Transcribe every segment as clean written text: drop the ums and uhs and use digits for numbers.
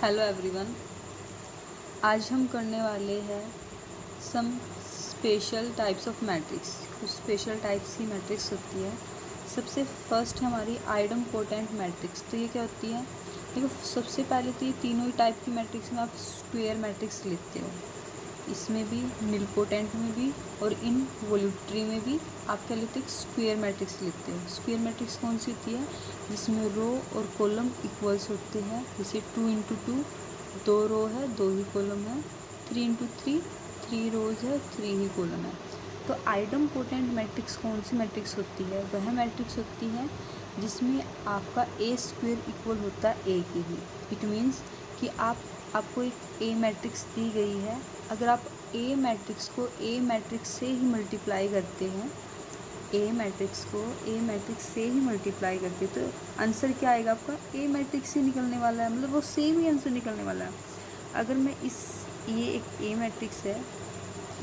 Hello everyone. आज हम करने वाले हैं some special types of matrix. कुछ स्पेशल टाइप्स की मैट्रिक्स होती है। सबसे फर्स्ट है हमारी आइडम्पोटेंट मैट्रिक्स। तो ये क्या होती है? देखो, सबसे पहले तो ये तीनों ही टाइप की मैट्रिक्स में आप स्क्वायर मैट्रिक्स लेते हो। इसमें भी, निलपोटेंट में भी और इनवॉल्यूटरी में भी आप क्या लेते हो? स्क्वायर मैट्रिक्स लेते हो। स्क्वायर मैट्रिक्स कौन सी होती है? जिसमें रो और कॉलम इक्वल्स होते हैं। जैसे 2 × 2, 2 रो है 2 ही कॉलम है। 3 × 3, 3 रोज है 3 ही कॉलम है। तो आइडम्पोटेंट मैट्रिक्स कौन सी मैट्रिक्स होती है? वह मैट्रिक्स होती है जिसमें आपका ए स्क्वायर इक्वल होता है ए के ही। इट मीन्स कि आपको एक ए मैट्रिक्स दी गई है। अगर आप ए मैट्रिक्स को ए मैट्रिक्स से ही मल्टीप्लाई करते हैं, ए मैट्रिक्स को ए मैट्रिक्स से ही मल्टीप्लाई करते हैं, तो आंसर क्या आएगा आपका? ए मैट्रिक्स ही निकलने वाला है। मतलब वो सेम ही आंसर निकलने वाला है। अगर मैं ये एक ए मैट्रिक्स है,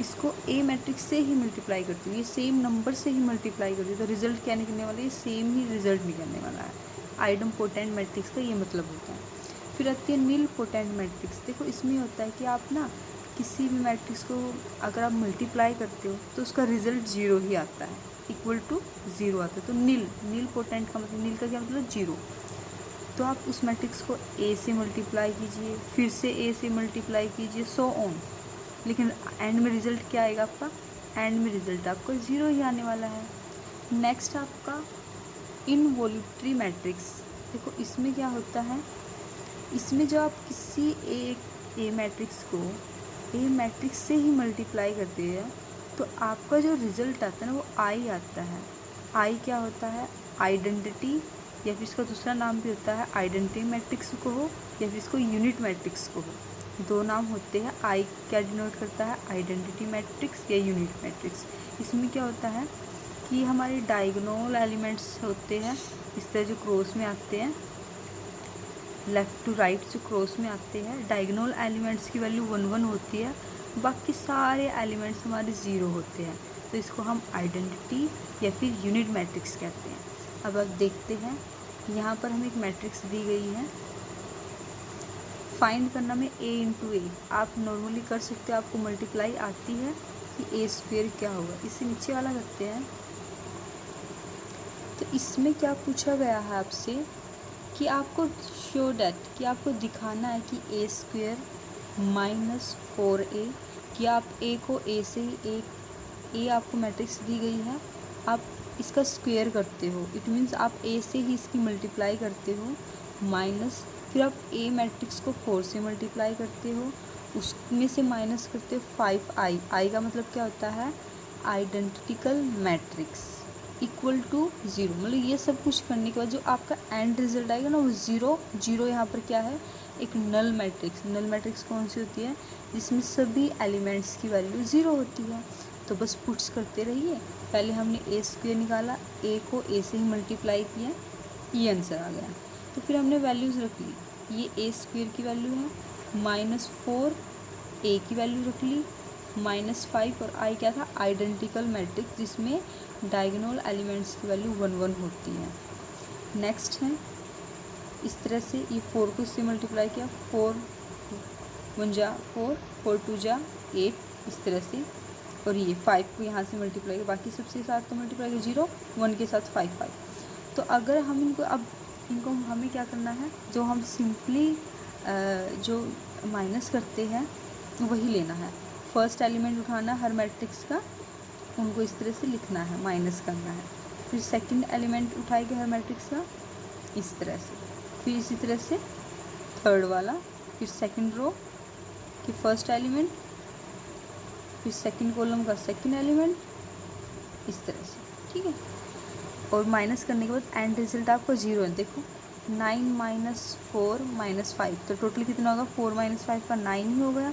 इसको ए मैट्रिक्स से ही मल्टीप्लाई करती हूँ, ये सेम नंबर से ही मल्टीप्लाई करती हूँ, तो रिजल्ट क्या निकलने वाला है? ये सेम ही रिजल्ट निकलने वाला है। आइडम्पोटेंट मैट्रिक्स का ये मतलब होता है। फिर आती है निलपोटेंट मैट्रिक्स। देखो, इसमें होता है कि आप ना किसी भी मैट्रिक्स को अगर आप मल्टीप्लाई करते हो तो उसका रिजल्ट जीरो ही आता है, इक्वल टू ज़ीरो आता है। तो निलपोटेंट का मतलब, नील का क्या मतलब? जीरो। तो आप उस मैट्रिक्स को ए से मल्टीप्लाई कीजिए, फिर से ए से मल्टीप्लाई कीजिए, सो ऑन, लेकिन एंड में रिज़ल्ट क्या आएगा आपका? एंड में रिज़ल्ट आपका ज़ीरो ही आने वाला है। नेक्स्ट आपका इनवॉल्यूटरी मैट्रिक्स। देखो, इसमें क्या होता है? इसमें जब आप किसी एक ए मैट्रिक्स को ए मैट्रिक्स से ही मल्टीप्लाई करते हैं तो आपका जो रिज़ल्ट आता है ना, वो आई आता है। आई क्या होता है? आइडेंटिटी, या फिर इसका दूसरा नाम भी होता है आइडेंटिटी मैट्रिक्स को हो, या फिर इसको यूनिट मैट्रिक्स को हो। दो नाम होते हैं। आई क्या डिनोट करता है? आइडेंटिटी मैट्रिक्स या यूनिट मैट्रिक्स। इसमें क्या होता है कि हमारे डायगोनल एलिमेंट्स होते हैं, इस तरह जो क्रॉस में आते हैं, लेफ़्ट टू राइट जो क्रॉस में आते हैं, डायगोनल एलिमेंट्स की वैल्यू 1 1 होती है, बाकी सारे एलिमेंट्स हमारे ज़ीरो होते हैं। तो इसको हम आइडेंटिटी या फिर यूनिट मैट्रिक्स कहते हैं। अब आप देखते हैं, यहाँ पर हमें एक मैट्रिक्स दी गई है। फाइंड करना में ए इंटू ए आप नॉर्मली कर सकते हो, आपको मल्टीप्लाई आती है कि ए स्क्वायर क्या होगा। इससे नीचे वाला करते हैं। तो इसमें क्या पूछा गया है आपसे कि आपको शो डैट, कि आपको दिखाना है कि ए स्क्वायर -4a, कि आप ए को ए से ही ए आपको मैट्रिक्स दी गई है, आप इसका स्क्वायर करते हो। इट मीन्स आप ए से ही इसकी मल्टीप्लाई करते हो, माइनस फिर आप ए मैट्रिक्स को 4 से मल्टीप्लाई करते हो, उसमें से माइनस करते हो 5i। आई का मतलब क्या होता है? Identical matrix equal to zero. मतलब ये सब कुछ करने के बाद जो आपका एंड रिजल्ट आएगा ना, वो ज़ीरो। जीरो यहाँ पर क्या है? एक नल मैट्रिक्स। नल मैट्रिक्स कौन सी होती है? जिसमें सभी एलिमेंट्स की वैल्यू ज़ीरो होती है। तो बस पुट्स करते रहिए। पहले हमने ए स्क्वायर निकाला, ए को ए से ही मल्टीप्लाई किया, ये आंसर आ गया। तो फिर हमने वैल्यूज़ रख ली। ये ए स्क्वायर की वैल्यू है, -4 ए की वैल्यू रख ली, -5 और आई क्या था? आइडेंटिकल मैट्रिक्स जिसमें डायगोनल एलिमेंट्स की वैल्यू 1 1 होती है। नेक्स्ट है इस तरह से, ये 4 को इससे मल्टीप्लाई किया, 4 1 जा 4, 4 2 जा 8, इस तरह से। और ये 5 को यहाँ से मल्टीप्लाई किया, बाकी सबसे साथ तो मल्टीप्लाई किया, 0 1 के साथ 5 5। तो अगर हम इनको हमें क्या करना है? जो हम सिंपली जो माइनस करते हैं वही लेना है। फर्स्ट एलिमेंट उठाना हर मैट्रिक्स का, उनको इस तरह से लिखना है, माइनस करना है। फिर सेकंड एलिमेंट उठाएंगे हर मैट्रिक्स का इस तरह से, फिर इसी तरह से थर्ड वाला, फिर सेकंड रो की फर्स्ट एलिमेंट, फिर सेकंड कॉलम का सेकंड एलिमेंट, इस तरह से। ठीक है। और माइनस करने के बाद एंड रिजल्ट आपका ज़ीरो है। देखो, 9 - 4 - 5, तो टोटल कितना होगा? 4 - 5 का 9 ही हो गया,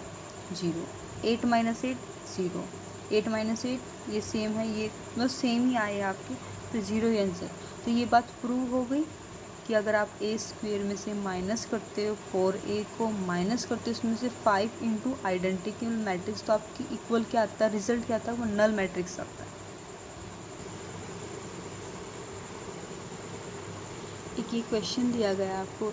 0। 8 - 8 0, 8 - 8 ये सेम है, ये मतलब सेम ही आए आपके, तो 0 ही आंसर। तो ये बात प्रूव हो गई कि अगर आप ए स्क्वायर में से माइनस करते हो, 4a को माइनस करते हो उसमें से 5 इंटू आइडेंटिकल मैट्रिक्स, तो आपकी इक्वल क्या आता है? रिजल्ट क्या आता है? वो नल मैट्रिक्स आता है। एक ये क्वेश्चन दिया गया आपको,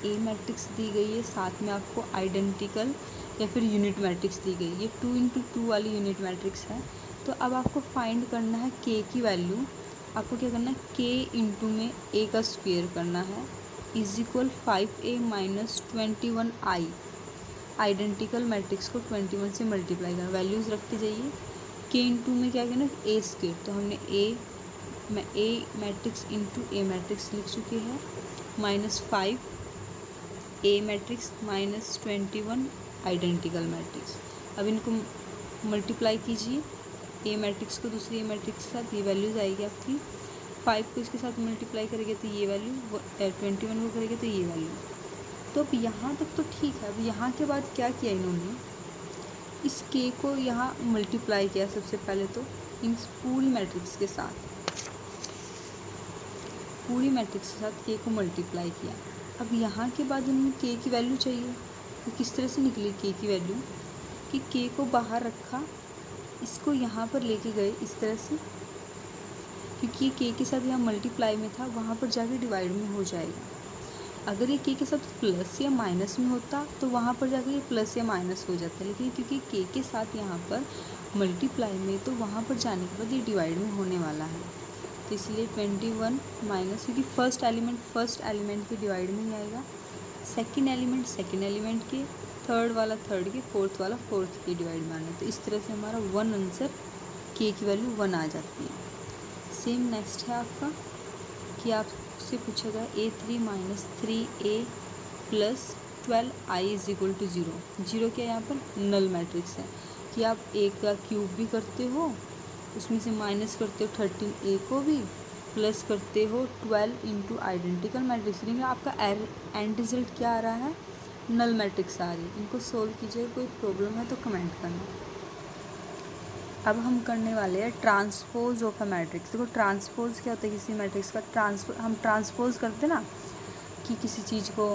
ए मैट्रिक्स दी गई है, साथ में आपको आइडेंटिकल या फिर यूनिट मैट्रिक्स दी गई है। ये 2 × 2 वाली यूनिट मैट्रिक्स है। तो अब आपको फाइंड करना है के की वैल्यू। आपको क्या करना है, के इंटू में ए का स्क्वेयर करना है is equal 5a minus 21i। Identical matrix को 21 से मल्टीप्लाई करना, वैल्यूज़ रखते जाइए। के इंटू में क्या करना, ए स्क्वेयर, तो हमने ए मैट्रिक्स इंटू ए मैट्रिक्स लिख चुके हैं, -5 ए मैट्रिक्स माइनस 21 आइडेंटिकल मैट्रिक्स। अब इनको मल्टीप्लाई कीजिए, ए मैट्रिक्स को दूसरी ए मैट्रिक्स के साथ, ये वैल्यूज़ आएगी आपकी। 5 को इसके साथ मल्टीप्लाई करेंगे तो ये वैल्यू, 21 को करेंगे तो ये वैल्यू। तो अब यहाँ तक तो ठीक है। अब यहाँ के बाद क्या किया इन्होंने, इस के को यहाँ मल्टीप्लाई किया सबसे पहले तो इन पूरी मैट्रिक्स के साथ, पूरी मैट्रिक्स के साथ के को मल्टीप्लाई किया। अब यहाँ के बाद उन्हें के की वैल्यू चाहिए, तो किस तरह से निकली के की वैल्यू, कि के को बाहर रखा, इसको यहाँ पर लेके गए इस तरह से, क्योंकि ये के के साथ यहाँ मल्टीप्लाई में था, वहाँ पर जाके डिवाइड में हो जाएगा। अगर ये के के साथ प्लस या माइनस में होता तो वहाँ पर जाके ये प्लस या माइनस हो जाता है, लेकिन क्योंकि के के साथ यहाँ पर मल्टीप्लाई में, तो वहाँ पर जाने के बाद ये डिवाइड में होने वाला है। तो इसलिए 21 माइनस, क्योंकि फर्स्ट एलिमेंट के डिवाइड में ही आएगा, सेकंड एलिमेंट के, थर्ड वाला थर्ड के, फोर्थ वाला फोर्थ के डिवाइड में आना है। तो इस तरह से हमारा 1 आंसर, के की वैल्यू 1 आ जाती है। सेम नेक्स्ट है आपका कि आपसे पूछा गया A3 minus 3a plus 12i is equal to 0। 0 क्या यहाँ पर नल मैट्रिक्स है, कि आप a का क्यूब भी करते हो, उसमें से माइनस करते हो 13a को भी, प्लस करते हो 12 इंटू आइडेंटिकल मैट्रिक्स, लेकिन आपका एंड रिजल्ट क्या आ रहा है, नल मैट्रिक्स आ रही है। इनको सोल्व कीजिए, कोई प्रॉब्लम है तो कमेंट करना। अब हम करने वाले हैं ट्रांसपोज ऑफ अ मैट्रिक्स। देखो ट्रांसपोज क्या होता है किसी मैट्रिक्स का, हम ट्रांसपोज करते ना, कि किसी चीज़ को,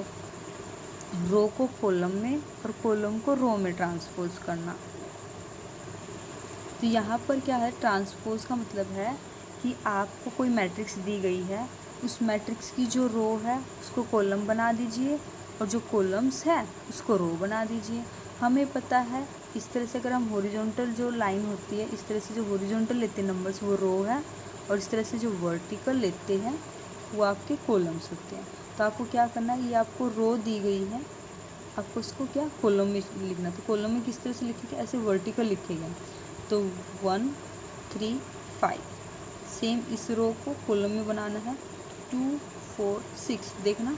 रो को कॉलम में और कॉलम को रो में ट्रांसपोज करना। तो यहाँ पर क्या है, ट्रांसपोज का मतलब है कि आपको कोई मैट्रिक्स दी गई है, उस मैट्रिक्स की जो रो है उसको कॉलम बना दीजिए और जो कॉलम्स है उसको रो बना दीजिए। हमें पता है इस तरह से अगर हम हॉरिजॉन्टल जो लाइन होती है, इस तरह से जो हॉरिजॉन्टल लेते हैं नंबर्स वो रो है, और इस तरह से जो वर्टिकल लेते हैं वो आपके कॉलम्स होते हैं। तो आपको क्या करना है, ये आपको रो दी गई है, आपको उसको क्या कॉलम में लिखना। तो कॉलम में किस तरह से लिखेंगे, ऐसे वर्टिकल लिखेगा। तो 1 3 5, सेम इस रो को कॉलम में बनाना है। 2 4 6, देखना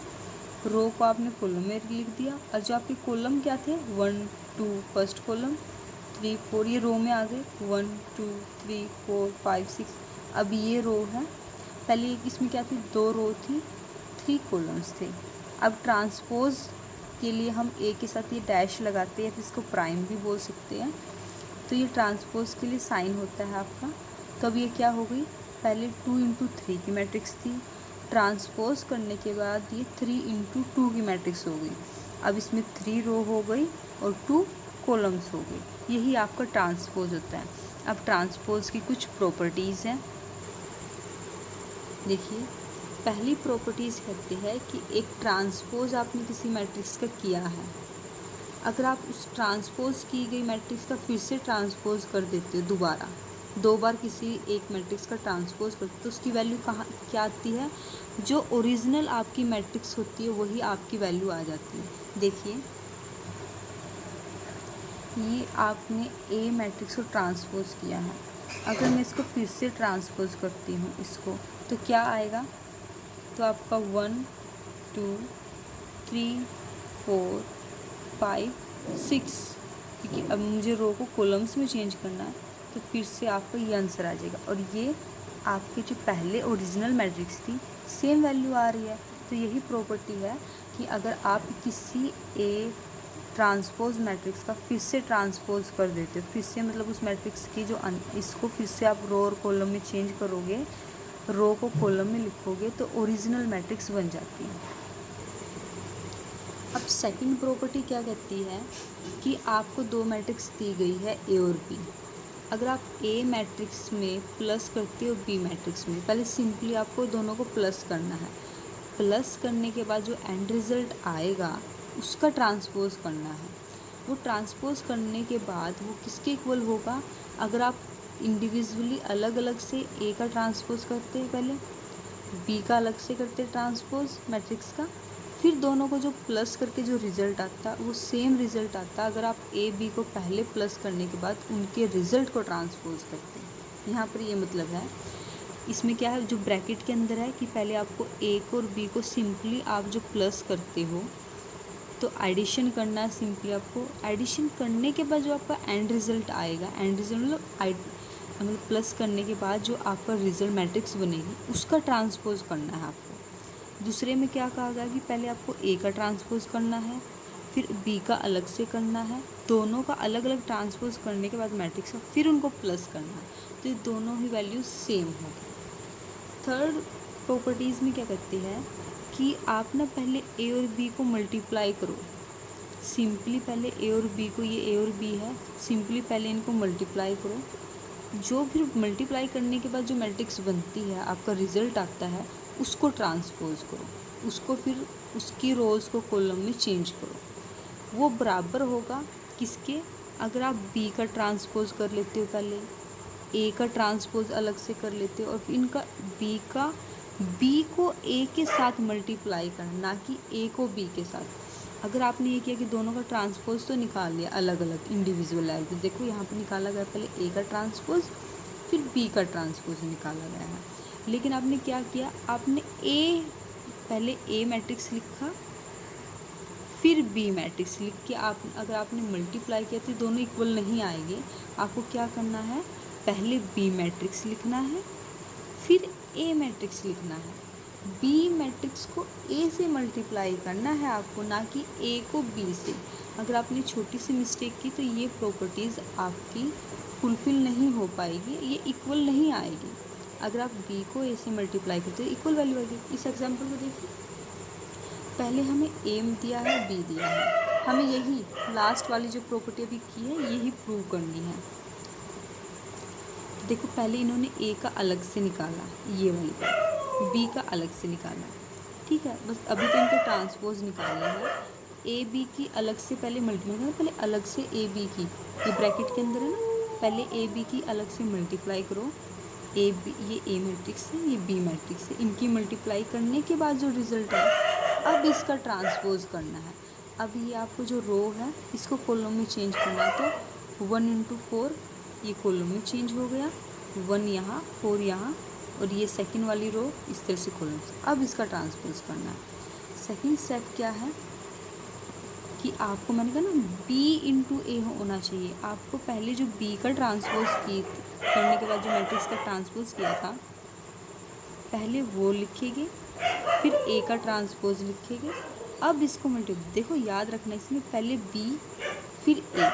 रो को आपने कॉलम में लिख दिया, और जो आपके कॉलम क्या थे 1 2 फर्स्ट कॉलम, 3 4 ये रो में आ गए, 1 2 3 4 5 6। अब ये रो है, पहले इसमें क्या थी, 2 रो थी, 3 कॉलम्स थे। अब ट्रांसपोज के लिए हम ए के साथ ये डैश लगाते हैं, फिर इसको प्राइम भी बोल सकते हैं। तो ये ट्रांसपोज के लिए साइन होता है आपका। तो अब ये क्या हो गई, पहले 2 × 3 की मैट्रिक्स थी, ट्रांसपोज करने के बाद ये 3 × 2 की मैट्रिक्स हो गई। अब इसमें 3 रो हो गई और 2 कॉलम्स हो गई। यही आपका ट्रांसपोज होता है। अब ट्रांसपोज की कुछ प्रॉपर्टीज़ हैं, देखिए। पहली प्रॉपर्टीज़ कहती है कि एक ट्रांसपोज आपने किसी मैट्रिक्स का किया है, अगर आप उस ट्रांसपोज की गई मैट्रिक्स का फिर से ट्रांसपोज कर देते हो दोबारा, 2 बार किसी एक मैट्रिक्स का ट्रांसपोज करते हो, तो उसकी वैल्यू कहाँ क्या आती है, जो ओरिजिनल आपकी मैट्रिक्स होती है वही आपकी वैल्यू आ जाती है। देखिए ये आपने ए मैट्रिक्स को ट्रांसपोज किया है, अगर मैं इसको फिर से ट्रांसपोज करती हूँ इसको, तो क्या आएगा, तो आपका 1 2 3 4 5 6, क्योंकि अब मुझे रो को कॉलम्स में चेंज करना है, तो फिर से आपका ये आंसर आ जाएगा। और ये आपके जो पहले ओरिजिनल मैट्रिक्स थी सेम वैल्यू आ रही है। तो यही प्रॉपर्टी है कि अगर आप किसी ए ट्रांसपोज मैट्रिक्स का फिर से ट्रांसपोज कर देते हो, फिर से मतलब उस मैट्रिक्स की जो इसको फिर से आप रो और कॉलम में चेंज करोगे, रो को कॉलम में लिखोगे, तो ओरिजिनल मैट्रिक्स बन जाती है। अब सेकंड प्रॉपर्टी क्या कहती है कि आपको 2 मैट्रिक्स दी गई है ए और बी, अगर आप ए मैट्रिक्स में प्लस करते हो बी मैट्रिक्स में, पहले सिंपली आपको दोनों को प्लस करना है। प्लस करने के बाद जो एंड रिज़ल्ट आएगा उसका ट्रांसपोज करना है। वो ट्रांसपोज करने के बाद वो किसके इक्वल होगा, अगर आप इंडिविजुअली अलग अलग से ए का ट्रांसपोज करते हैं, पहले बी का अलग से करते ट्रांसपोज मैट्रिक्स का, फिर दोनों को जो प्लस करके जो रिज़ल्ट आता वो सेम रिज़ल्ट आता अगर आप ए बी को पहले प्लस करने के बाद उनके रिज़ल्ट को ट्रांसपोज करते हैं। यहाँ पर ये मतलब है, इसमें क्या है जो ब्रैकेट के अंदर है कि पहले आपको ए को और बी को सिंपली आप जो प्लस करते हो तो एडिशन करना है। सिंपली आपको एडिशन करने के बाद जो आपका एंड रिज़ल्ट आएगा, एंड रिज़ल्ट मतलब प्लस करने के बाद जो आपका रिज़ल्ट मैट्रिक्स बनेगी उसका ट्रांसपोज करना है आपको। दूसरे में क्या कहा गया कि पहले आपको ए का ट्रांसपोज करना है, फिर बी का अलग से करना है, दोनों का अलग अलग ट्रांसपोज करने के बाद मैट्रिक्स का फिर उनको प्लस करना है, तो ये दोनों ही वैल्यूज सेम होगी। थर्ड प्रॉपर्टीज़ में क्या करती है कि आप ना पहले ए और बी को मल्टीप्लाई करो। सिंपली पहले ए और बी को, ये ए और बी है, सिंपली पहले इनको मल्टीप्लाई करो। जो फिर मल्टीप्लाई करने के बाद जो मैट्रिक्स बनती है, आपका रिज़ल्ट आता है, उसको ट्रांसपोज करो, उसको फिर उसकी रोज़ को कॉलम में चेंज करो। वो बराबर होगा किसके, अगर आप बी का ट्रांसपोज कर लेते हो, पहले ए का ट्रांसपोज अलग से कर लेते हो और फिर इनका बी को ए के साथ मल्टीप्लाई करना, ना कि ए को बी के साथ। अगर आपने ये किया कि दोनों का ट्रांसपोज तो निकाल लिया अलग अलग इंडिविजुअल लेवल पे, देखो यहाँ पर निकाला गया पहले ए का ट्रांसपोज फिर बी का ट्रांसपोज निकाला गया है। लेकिन आपने क्या किया, आपने पहले ए मैट्रिक्स लिखा फिर बी मैट्रिक्स लिख के आप अगर आपने मल्टीप्लाई किया तो दोनों इक्वल नहीं आएंगे। आपको क्या करना है, पहले बी मैट्रिक्स लिखना है फिर ए मैट्रिक्स लिखना है। बी मैट्रिक्स को ए से मल्टीप्लाई करना है आपको, ना कि ए को बी से। अगर आपने छोटी सी मिस्टेक की तो ये प्रॉपर्टीज़ आपकी फुलफिल नहीं हो पाएगी, ये इक्वल नहीं आएगी। अगर आप बी को ए से मल्टीप्लाई करते हो इक्वल वैल्यू आएगी। इस एग्जाम्पल को देखिए, पहले हमें ए दिया है, बी दिया है, हमें यही लास्ट वाली जो प्रॉपर्टी अभी की है यही प्रूव करनी है। देखो पहले इन्होंने ए का अलग से निकाला, ये वाली बात, बी का अलग से निकाला, ठीक है, बस अभी तो इनको ट्रांसपोज निकालना है। ए बी की अलग से पहले मल्टीप्लाई करो, पहले अलग से ए बी की, ये ब्रैकेट के अंदर है ना, पहले ए बी की अलग से मल्टीप्लाई करो। ए बी, ये ए मैट्रिक्स है, ये बी मैट्रिक्स है, इनकी मल्टीप्लाई करने के बाद जो रिज़ल्ट है अब इसका ट्रांसपोज करना है। अब ये आपको जो रो है इसको कॉलम में चेंज करना है, तो 1 × 4 ये कॉलम में चेंज हो गया, 1 यहाँ 4 यहाँ, और ये सेकंड वाली रो इस तरह से कॉलम से। अब इसका ट्रांसपोज करना है। सेकंड स्टेप क्या है कि आपको मैंने कहा ना b × a होना चाहिए। आपको पहले जो b का ट्रांसपोज करने के बाद जो मैट्रिक्स का ट्रांसपोज किया था पहले वो लिखेंगे, फिर a का ट्रांसपोज लिखेंगे। अब इसको देखो याद रखना, इसमें पहले b फिर a,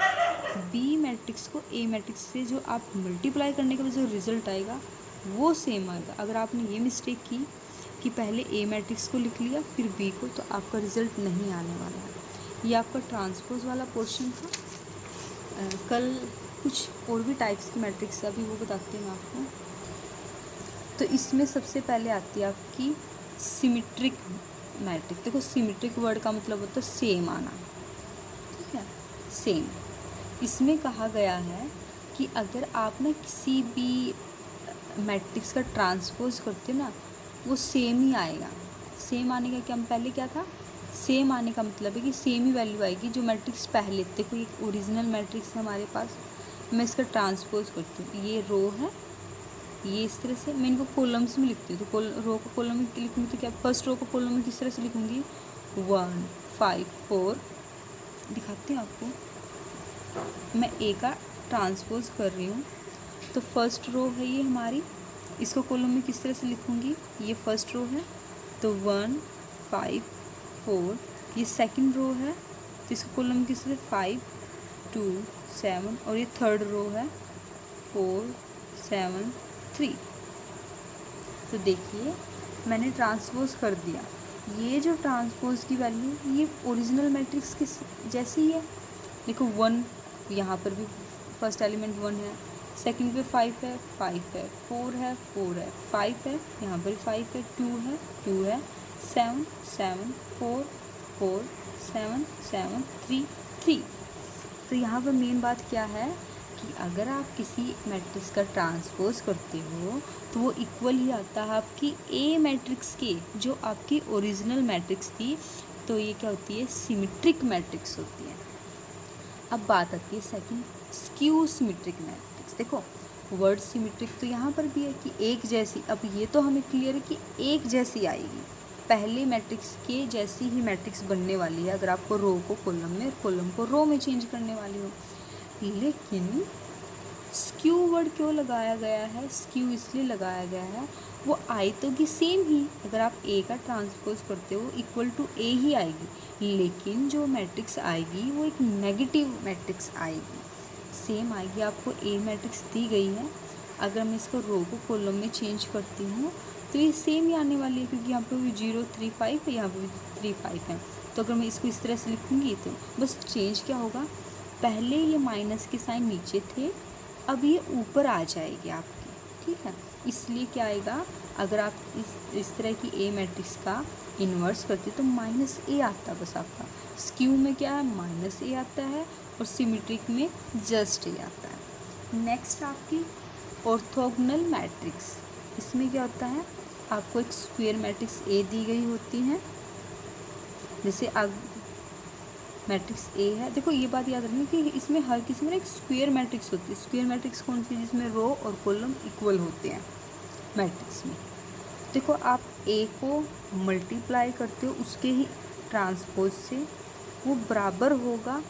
बी मैट्रिक्स को ए मैट्रिक्स से जो आप मल्टीप्लाई करने के बाद जो रिज़ल्ट आएगा वो सेम आएगा। अगर आपने ये मिस्टेक की कि पहले ए मैट्रिक्स को लिख लिया फिर बी को, तो आपका रिज़ल्ट नहीं आने वाला है। ये आपका ट्रांसपोज वाला पोर्शन था। कल कुछ और भी टाइप्स की मैट्रिक्स अभी वो बताती हूँ आपको। तो इसमें सबसे पहले आती है आपकी सिमेट्रिक मैट्रिक्स। देखो सिमेट्रिक वर्ड का मतलब होता है सेम आना, ठीक है, सेम। इसमें कहा गया है कि अगर आप ना किसी भी मैट्रिक्स का ट्रांसपोज करते हो ना वो सेम ही आएगा। सेम आने का क्या, पहले क्या था, सेम आने का मतलब है कि सेम ही वैल्यू आएगी जो मैट्रिक्स पहले। देखो एक ओरिजिनल मैट्रिक्स है हमारे पास, मैं इसका ट्रांसपोज करती हूँ, ये रो है, ये इस तरह से मैं इनको कॉलम्स में लिखती हूँ। तो रो को कॉलम में लिखूँगी तो क्या, फर्स्ट रो को कॉलम में किस तरह से लिखूँगी, 1 5 4 दिखाती हूँ आपको। मैं ए का ट्रांसपोज कर रही हूँ, तो फर्स्ट रो है ये हमारी, इसको कॉलम में किस तरह से लिखूँगी, ये फर्स्ट रो है तो 1 5 4, ये सेकंड रो है तो इसको कॉलम में किस तरह 5 2 7, और ये थर्ड रो है 4 7 3। तो देखिए मैंने ट्रांसपोज कर दिया। ये जो ट्रांसपोज की वैल्यू ये ओरिजिनल मैट्रिक्स के जैसी ही है। देखो 1 यहाँ पर भी फर्स्ट एलिमेंट 1 है, सेकंड पे 5 है 4 है 4 है 5 है, यहाँ पर 5 है 2 है 2 है, 7 7 4 4 7 7 3 3। तो यहाँ पर मेन बात क्या है कि अगर आप किसी मैट्रिक्स का ट्रांसपोज करते हो तो वो इक्वल ही आता है आपकी ए मैट्रिक्स के, जो आपकी ओरिजिनल मैट्रिक्स थी। तो ये क्या होती है, सिमेट्रिक मैट्रिक्स होती है। अब बात आती है सेकंड, स्क्यू सिमेट्रिक मैट्रिक्स। देखो वर्ड सिमेट्रिक तो यहाँ पर भी है कि एक जैसी, अब ये तो हमें क्लियर है कि एक जैसी आएगी, पहले मैट्रिक्स के जैसी ही मैट्रिक्स बनने वाली है अगर आपको रो को कॉलम में और कॉलम को रो में चेंज करने वाली हो। लेकिन स्क्यू वर्ड क्यों लगाया गया है, स्क्यू इसलिए लगाया गया है, वो आई तो की सेम ही, अगर आप ए का ट्रांसपोज करते हो इक्वल टू ए ही आएगी, लेकिन जो मैट्रिक्स आएगी वो एक नेगेटिव मैट्रिक्स आएगी, सेम आएगी। आपको ए मैट्रिक्स दी गई है, अगर मैं इसको रो को कॉलम में चेंज करती हूँ तो ये सेम ही आने वाली है, क्योंकि यहाँ पे भी 0 3 5 है, यहाँ पे भी 3 5 है। तो अगर मैं इसको इस तरह से लिखूँगी तो बस चेंज क्या होगा, पहले ये माइनस के साइन नीचे थे, अब ये ऊपर आ जाएगी आपकी, ठीक है। इसलिए क्या आएगा, अगर आप इस तरह की ए मैट्रिक्स का इन्वर्स करते तो माइनस ए आता बस आपका। स्क्यू में क्या है, माइनस ए आता है, और सिमेट्रिक में जस्ट ए आता है। नेक्स्ट आपकी ऑर्थोगोनल मैट्रिक्स, इसमें क्या होता है, आपको एक स्क्वायर मैट्रिक्स ए दी गई होती है, जैसे मैट्रिक्स ए है। देखो ये बात याद रखनी कि इसमें हर किसी में एक स्क्वायर मैट्रिक्स होती है। स्क्वायर मैट्रिक्स कौन सी, जिसमें रो और कॉलम इक्वल होते हैं मैट्रिक्स में। देखो आप ए को मल्टीप्लाई करते हो उसके ही ट्रांसपोज से, वो बराबर होगा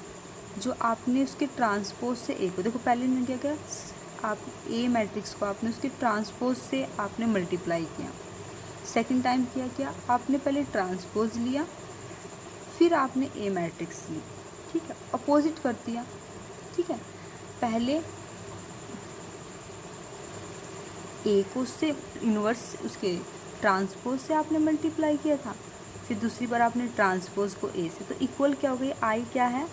जो आपने उसके ट्रांसपोज से ए को, देखो पहले ने क्या किया, आप ए मैट्रिक्स को आपने उसके ट्रांसपोज से आपने मल्टीप्लाई किया, सेकंड टाइम किया आपने पहले ट्रांसपोज लिया फिर आपने ए मैट्रिक्स ली, ठीक है, अपोजिट कर दिया, ठीक है। पहले ए को उससे इन्वर्स उसके ट्रांसपोज से आपने मल्टीप्लाई किया था, फिर दूसरी बार आपने ट्रांसपोज को ए से, तो इक्वल क्या हो गई, आई क्या है,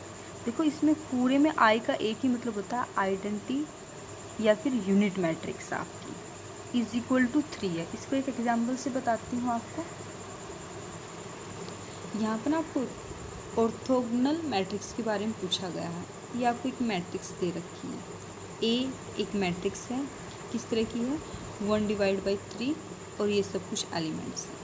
देखो इसमें पूरे में आई का एक ही मतलब होता है, आइडेंटिटी या फिर यूनिट मैट्रिक्स आपकी इज इक्वल टू 3 है। इसको एक एग्जाम्पल से बताती हूँ आपको। यहाँ पर ना आपको ऑर्थोगोनल मैट्रिक्स के बारे में पूछा गया है। ये आपको एक मैट्रिक्स दे रखी है, ए एक मैट्रिक्स है, किस तरह की है, 1/3 और ये सब कुछ एलिमेंट्स हैं।